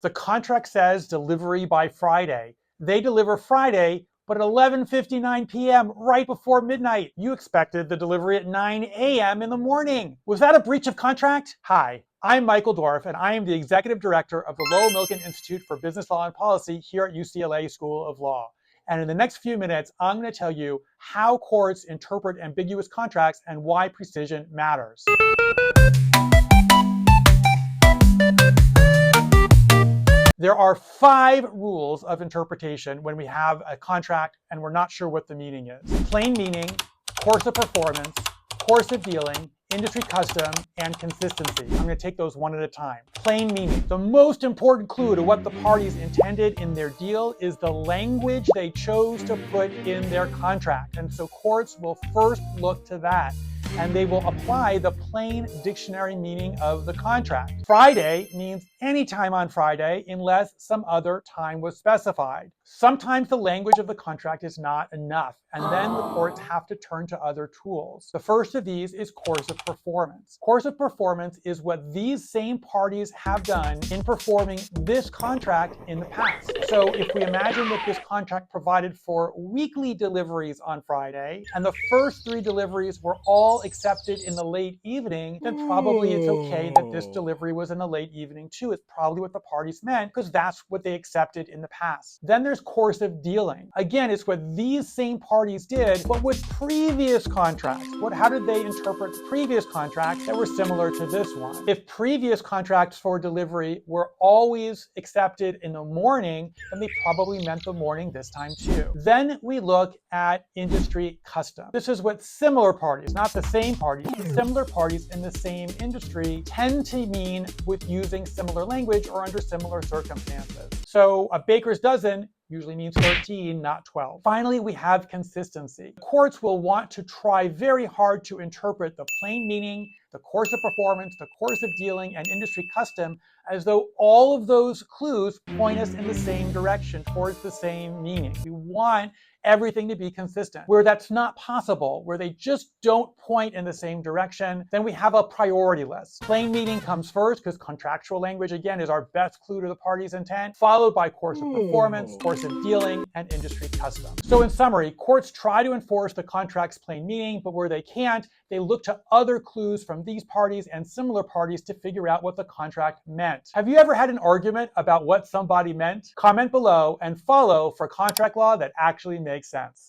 The contract says delivery by Friday. They deliver Friday, but at 11:59 p.m., right before midnight. You expected the delivery at 9 a.m. in the morning. Was that a breach of contract? Hi, I'm Michael Dorff, and I am the Executive Director of the Lowell Milken Institute for Business Law and Policy here at UCLA School of Law. And in the next few minutes, I'm going to tell you how courts interpret ambiguous contracts and why precision matters. There are 5 rules of interpretation when we have a contract and we're not sure what the meaning is. Plain meaning, course of performance, course of dealing, industry custom, and consistency. I'm going to take those one at a time. Plain meaning. The most important clue to what the parties intended in their deal is the language they chose to put in their contract. And so courts will first look to that, and they will apply the plain dictionary meaning of the contract. Friday means any time on Friday unless some other time was specified. Sometimes the language of the contract is not enough, and then the courts have to turn to other tools. The first of these is course of performance. Course of performance is what these same parties have done in performing this contract in the past. So if we imagine that this contract provided for weekly deliveries on Friday, and the first 3 deliveries were all accepted in the late evening, then probably it's okay that this delivery was in the late evening too. It's probably what the parties meant because that's what they accepted in the past. Then there's course of dealing. Again, it's what these same parties did, but with previous contracts. How did they interpret previous contracts that were similar to this one? If previous contracts for delivery were always accepted in the morning, then they probably meant the morning this time too. Then we look at industry custom. This is what similar parties, not the same parties, but similar parties in the same industry tend to mean with using similar language or under similar circumstances. So a baker's dozen usually means 13, not 12. Finally, we have consistency. Courts will want to try very hard to interpret the plain meaning, the course of performance, the course of dealing, and industry custom as though all of those clues point us in the same direction, towards the same meaning. We want everything to be consistent. Where that's not possible, where they just don't point in the same direction, then we have a priority list. Plain meaning comes first because contractual language, again, is our best clue to the party's intent, followed by course of performance, course of dealing, and industry custom. So in summary, courts try to enforce the contract's plain meaning, but where they can't, they look to other clues from these parties and similar parties to figure out what the contract meant. Have you ever had an argument about what somebody meant? Comment below and follow for contract law that actually makes sense.